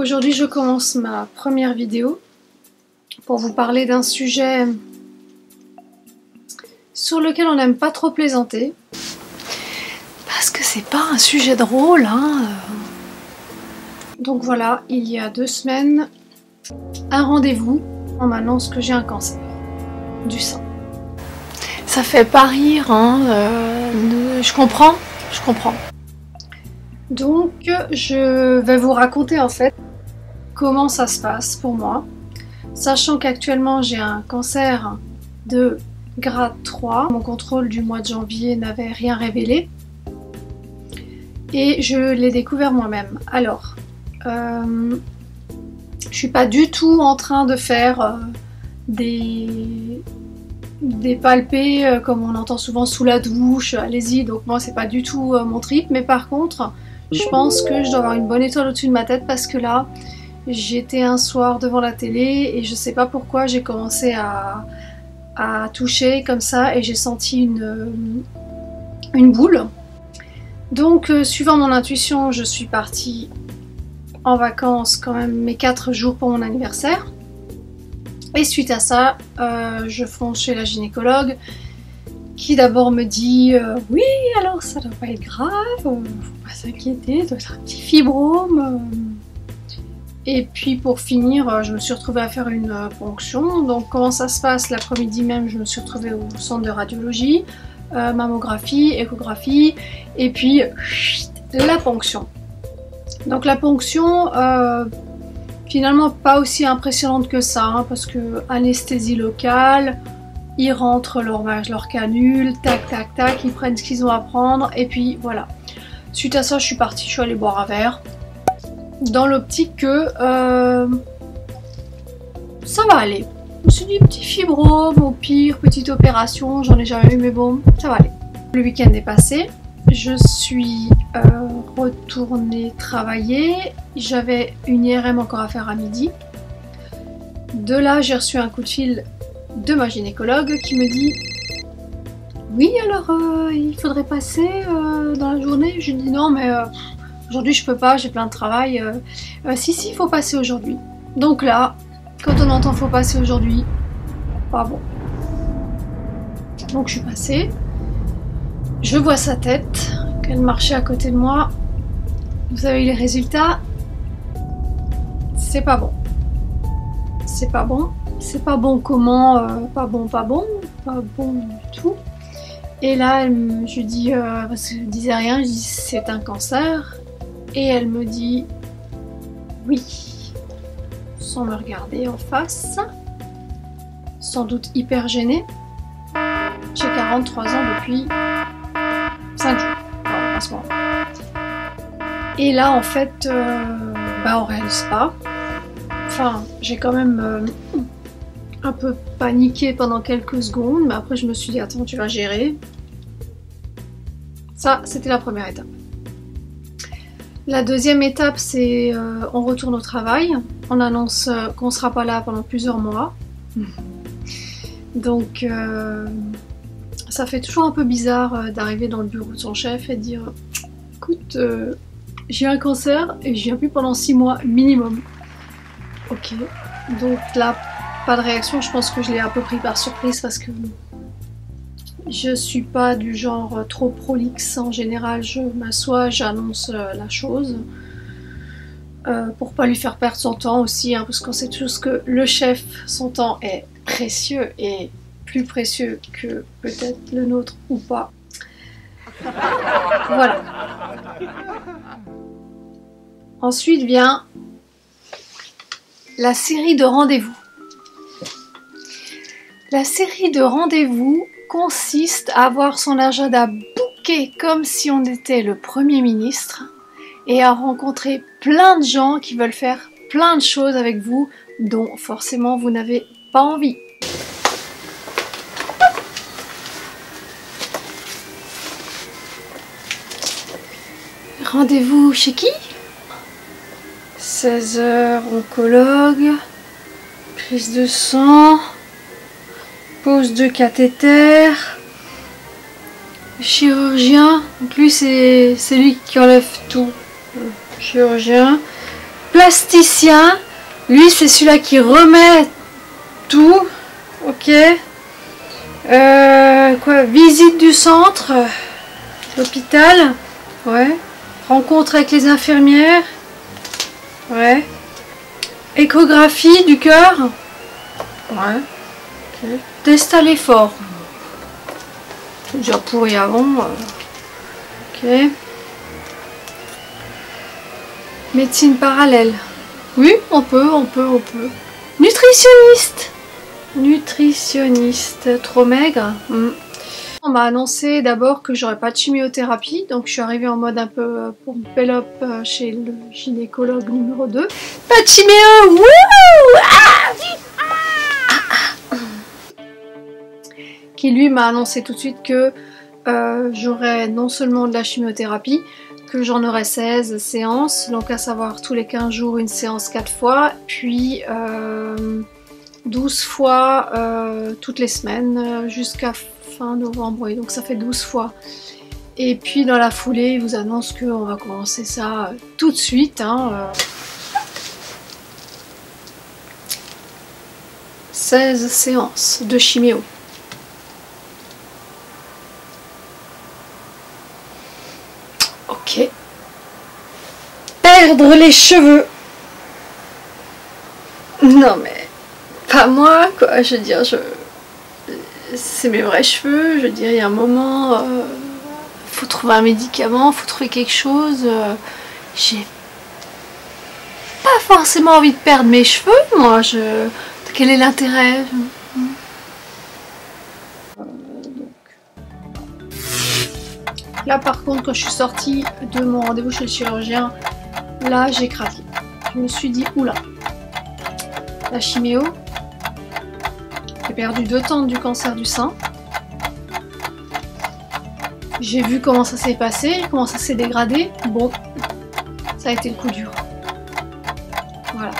aujourd'hui je commence ma première vidéo pour vous parler d'un sujet sur lequel on n'aime pas trop plaisanter. Parce que c'est pas un sujet drôle, hein. Donc voilà, il y a 2 semaines, un rendez-vous, on m'annonce que j'ai un cancer du sein. Ça fait pas rire, hein. Je comprends. Donc je vais vous raconter en fait comment ça se passe pour moi, sachant qu'actuellement j'ai un cancer de grade 3. Mon contrôle du mois de janvier n'avait rien révélé et je l'ai découvert moi-même. Alors, je suis pas du tout en train de faire des palpés comme on entend souvent sous la douche, allez-y, donc moi c'est pas du tout mon trip, mais par contre je pense que je dois avoir une bonne étoile au-dessus de ma tête parce que là j'étais un soir devant la télé et je sais pas pourquoi j'ai commencé à toucher comme ça et j'ai senti une boule. Donc suivant mon intuition, je suis partie en vacances quand même mes 4 jours pour mon anniversaire. Et suite à ça, je fonce chez la gynécologue qui d'abord me dit oui, alors ça doit pas être grave, faut pas s'inquiéter, doit être un petit fibrome. Et puis pour finir, je me suis retrouvée à faire une ponction. Donc comment ça se passe? L'après-midi même, je me suis retrouvée au centre de radiologie, mammographie, échographie, et puis la ponction. Donc la ponction, finalement pas aussi impressionnante que ça, hein, parce que anesthésie locale, ils rentrent leur canule, tac tac tac, ils prennent ce qu'ils ont à prendre, et puis voilà. Suite à ça, je suis partie, je suis allée boire un verre, dans l'optique que ça va aller. Je me suis dit petit fibrome, au pire, petite opération, j'en ai jamais eu, mais bon, ça va aller. Le week-end est passé, je suis retournée travailler, j'avais une IRM encore à faire à midi. De là, j'ai reçu un coup de fil de ma gynécologue qui me dit oui, alors il faudrait passer dans la journée. Je lui dis non, mais aujourd'hui je peux pas, j'ai plein de travail. Si, il faut passer aujourd'hui. Donc là, quand on entend faut passer aujourd'hui, pas bon. Donc je suis passée, je vois sa tête, qu'elle marchait à côté de moi. Vous avez eu les résultats, c'est pas bon. C'est pas bon. C'est pas bon comment pas bon du tout. Et là, je lui dis, parce que je disais rien, je dis c'est un cancer. Et elle me dit oui, sans me regarder en face, sans doute hyper gênée. J'ai 43 ans depuis 5 jours, voilà, à ce moment. Et là, en fait, on réalise pas. Enfin, j'ai quand même un peu paniqué pendant quelques secondes, mais après je me suis dit attends, tu vas gérer. Ça, c'était la première étape. La deuxième étape, c'est on retourne au travail. On annonce qu'on sera pas là pendant plusieurs mois. Donc ça fait toujours un peu bizarre d'arriver dans le bureau de son chef et de dire écoute, j'ai un cancer et je viens plus pendant 6 mois minimum. Ok, donc là, pas de réaction, je pense que je l'ai un peu pris par surprise parce que je suis pas du genre trop prolixe. En général, je m'assois, j'annonce la chose pour pas lui faire perdre son temps aussi, hein, parce qu'on sait tous que le chef, son temps est précieux et plus précieux que peut-être le nôtre ou pas. Voilà. Ensuite vient la série de rendez-vous. La série de rendez-vous consiste à avoir son agenda booké comme si on était le Premier ministre et à rencontrer plein de gens qui veulent faire plein de choses avec vous dont forcément vous n'avez pas envie. Rendez-vous chez qui? 16h, oncologue, prise de sang, pose de cathéter, chirurgien, donc lui c'est lui qui enlève tout, chirurgien, plasticien. Lui, c'est celui-là qui remet tout. Ok. Quoi? Visite du centre. L'hôpital. Ouais. Rencontre avec les infirmières. Ouais. Échographie du cœur. Ouais. Okay. Test à l'effort. C'est déjà pourri avant. Ok. Médecine parallèle. Oui, on peut. Nutritionniste. Nutritionniste. Trop maigre. On m'a annoncé d'abord que j'aurais pas de chimiothérapie, donc je suis arrivée en mode un peu pour up chez le gynécologue numéro 2. Pas de chimio. Wouh, qui lui m'a annoncé tout de suite que j'aurais non seulement de la chimiothérapie, que j'en aurais 16 séances, donc à savoir tous les 15 jours une séance 4 fois, puis 12 fois toutes les semaines jusqu'à fin novembre, oui, donc ça fait 12 fois. Et puis dans la foulée, il vous annonce qu'on va commencer ça tout de suite. 16 séances de chimio. Ok. Perdre les cheveux. Non mais, pas moi quoi, je veux dire, c'est mes vrais cheveux, je veux dire, il y a un moment, faut trouver un médicament, faut trouver quelque chose, j'ai pas forcément envie de perdre mes cheveux, moi, quel est l'intérêt? Là par contre, quand je suis sortie de mon rendez-vous chez le chirurgien, là j'ai craqué. Je me suis dit, oula, la chimio, j'ai perdu 2 tentes du cancer du sein. J'ai vu comment ça s'est passé, comment ça s'est dégradé. Bon, ça a été le coup dur. Voilà.